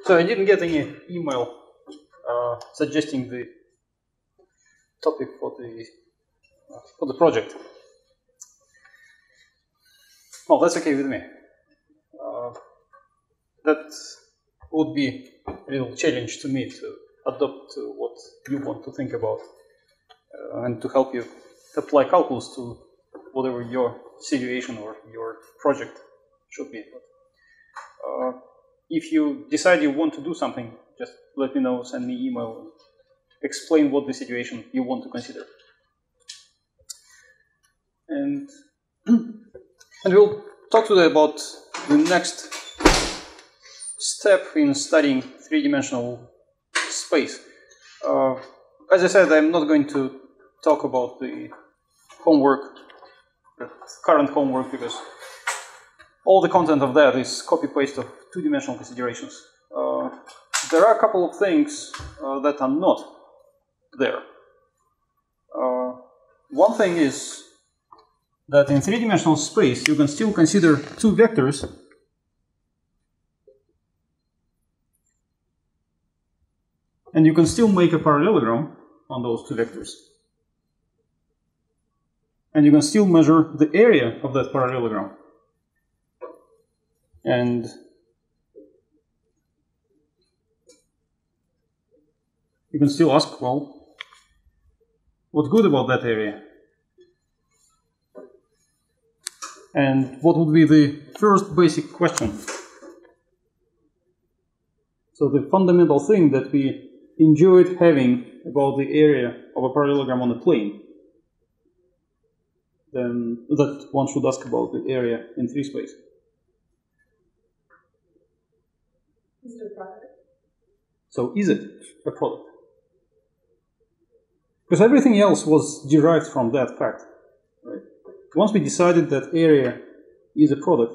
So I didn't get any email suggesting the topic for the project. Well, that's okay with me. That would be a little challenge to me to adapt to what you want to think about and to help you apply calculus to whatever your situation or your project should be. If you decide you want to do something, just let me know, send me email, explain what the situation you want to consider. And we'll talk today about the next step in studying three-dimensional space. As I said, I'm not going to talk about the homework, the current homework, because all the content of that is copy-paste of two-dimensional considerations. There are a couple of things that are not there. One thing is that in three-dimensional space you can still consider two vectors and you can still make a parallelogram on those two vectors. And you can still measure the area of that parallelogram. And you can still ask, well, what's good about that area? And what would be the first basic question? So the fundamental thing that we enjoyed having about the area of a parallelogram on a plane, then that one should ask about the area in free space. Is it a product? So is it a product? Because everything else was derived from that fact. Right? Once we decided that area is a product,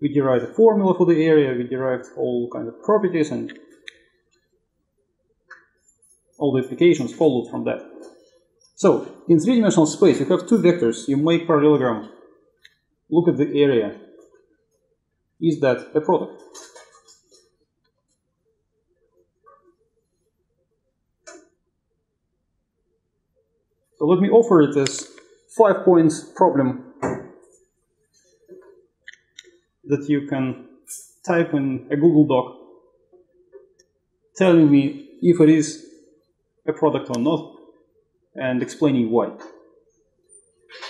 we derived a formula for the area, we derived all kinds of properties, and all the applications followed from that. So, in three-dimensional space, you have two vectors, you make parallelogram, look at the area. Is that a product? So let me offer it as 5 points problem that you can type in a Google Doc telling me if it is a product or not and explaining why.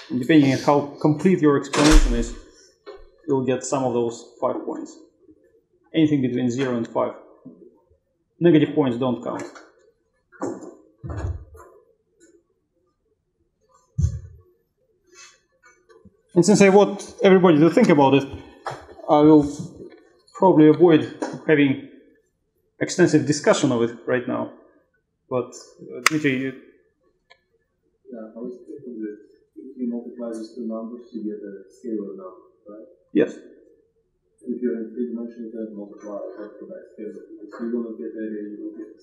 And depending on how complete your explanation is, you'll get some of those 5 points. Anything between 0 and 5. Negative points don't count. And since I want everybody to think about it, I will probably avoid having extensive discussion of it right now. But Dmitry, you... Yeah, I was thinking that if you multiply these two numbers, you get a scalar number, right? Yes. If you're in three dimensions, you can multiply that by scalar. If you don't get area, you will get.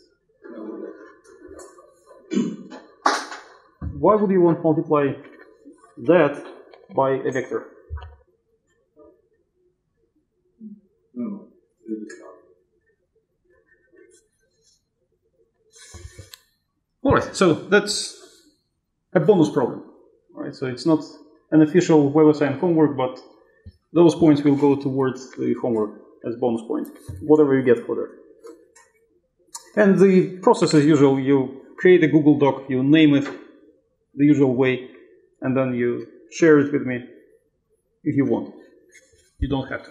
Why would you want to multiply that by a vector? No, Alright, so that's a bonus problem. Right? So it's not an official Web of Science homework, but those points will go towards the homework as bonus points, whatever you get for that. And the process as usual, you create a Google Doc, you name it the usual way, and then you share it with me if you want. You don't have to.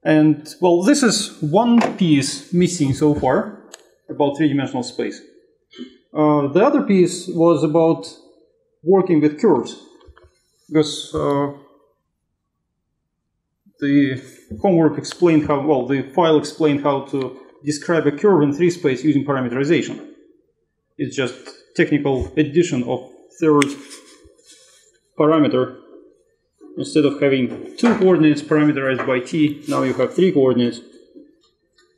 And, well, this is one piece missing so far about three-dimensional space. The other piece was about working with curves, because the homework explained how, well, the file explained how to describe a curve in 3-space using parameterization. It's just technical addition of third parameter. Instead of having 2 coordinates parameterized by t, now you have 3 coordinates,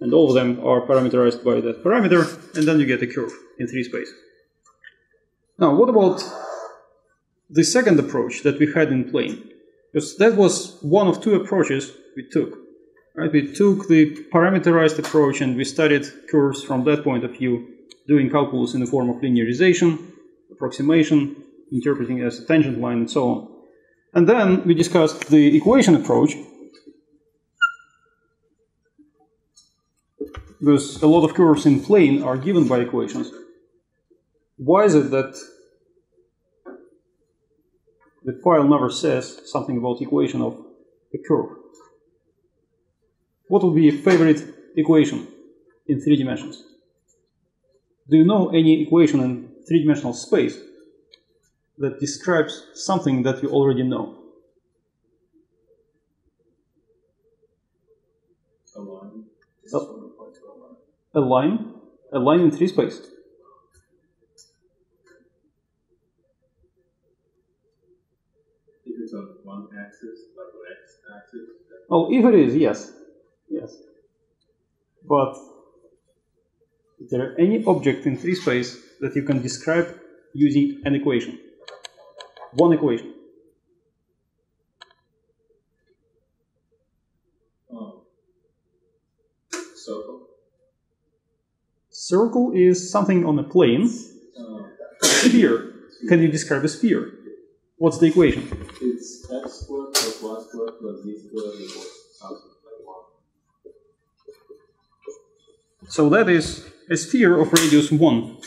and all of them are parameterized by that parameter, and then you get a curve in 3-space. Now, what about the second approach that we had in plane? Because that was one of 2 approaches we took. Right? We took the parameterized approach and we studied curves from that point of view, doing calculus in the form of linearization, approximation, interpreting it as a tangent line, and so on. And then we discussed the equation approach, because a lot of curves in plane are given by equations. Why is it that the file never says something about equation of a curve? What would be a favorite equation in 3 dimensions? Do you know any equation in 3-dimensional space that describes something that you already know? A line. A line? A line in 3 space? If it's on one axis, like the x-axis. Oh, if it is, yes. Yes. But is there any object in 3 space that you can describe using an equation? One equation. Circle. Circle is something on a plane. Sphere. Can you describe a sphere? What's the equation? It's x squared plus y squared plus z squared equals something like 1. So that is a sphere of radius 1,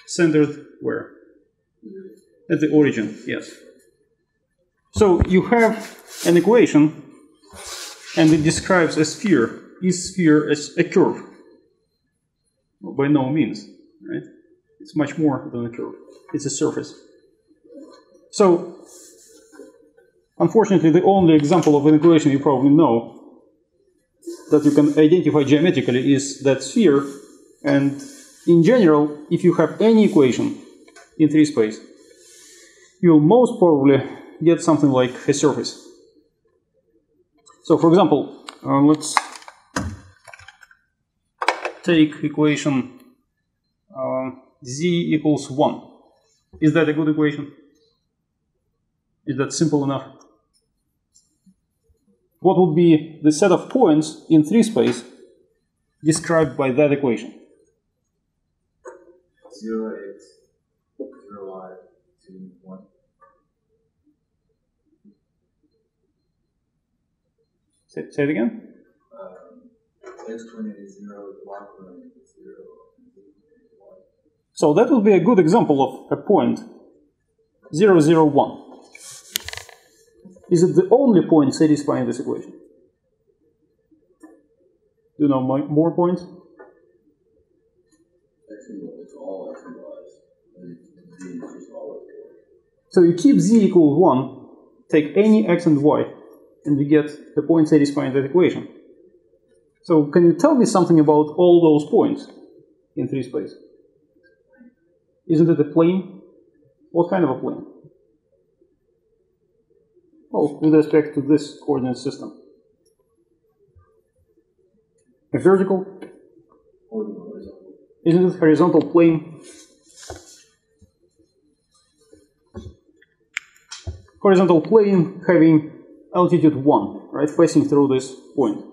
centered where? At the origin, yes. So you have an equation, and it describes a sphere. Is sphere as a curve? Well, by no means, right? It's much more than a curve. It's a surface. So, unfortunately, the only example of an equation you probably know that you can identify geometrically is that sphere. And in general, if you have any equation in 3 space, you'll most probably get something like a surface. So, for example, let's take equation z equals 1. Is that a good equation? Is that simple enough? What would be the set of points in 3 space described by that equation? 0, 8, 0, y, 2, 1. Say it again? X coordinate is 0, y coordinate is 0, and z coordinate is 1. So that would be a good example of a point 0, 0, 1. Is it the only point satisfying this equation? Do you know more points? Actually, it's all x and y's, and z is just always good. So you keep z equals 1, take any x and y, and you get the point satisfying that equation. So can you tell me something about all those points in 3 space? Isn't it a plane? What kind of a plane? Oh, with respect to this coordinate system. A vertical? Isn't it horizontal plane? Horizontal plane having altitude 1, right, passing through this point.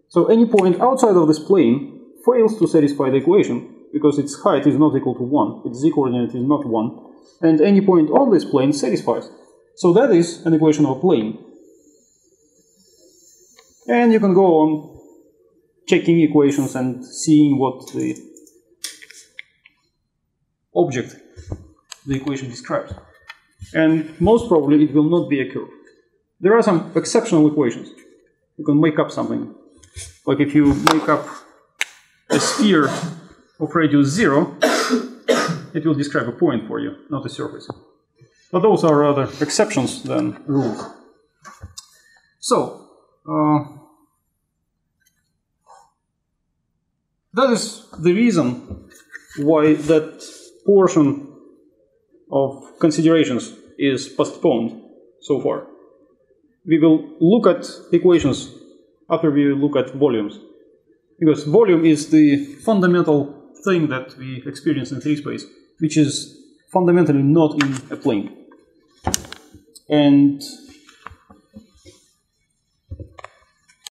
So any point outside of this plane fails to satisfy the equation because its height is not equal to 1, its z-coordinate is not 1, and any point on this plane satisfies. So that is an equation of a plane. And you can go on checking equations and seeing what the object the equation describes. And most probably it will not be a curve. There are some exceptional equations. You can make up something. Like if you make up a sphere of radius 0, it will describe a point for you, not a surface. But those are rather exceptions than rules. So, that is the reason why that portion of considerations is postponed so far. We will look at equations after we look at volumes. Because volume is the fundamental thing that we experience in 3 space, which is fundamentally not in a plane. And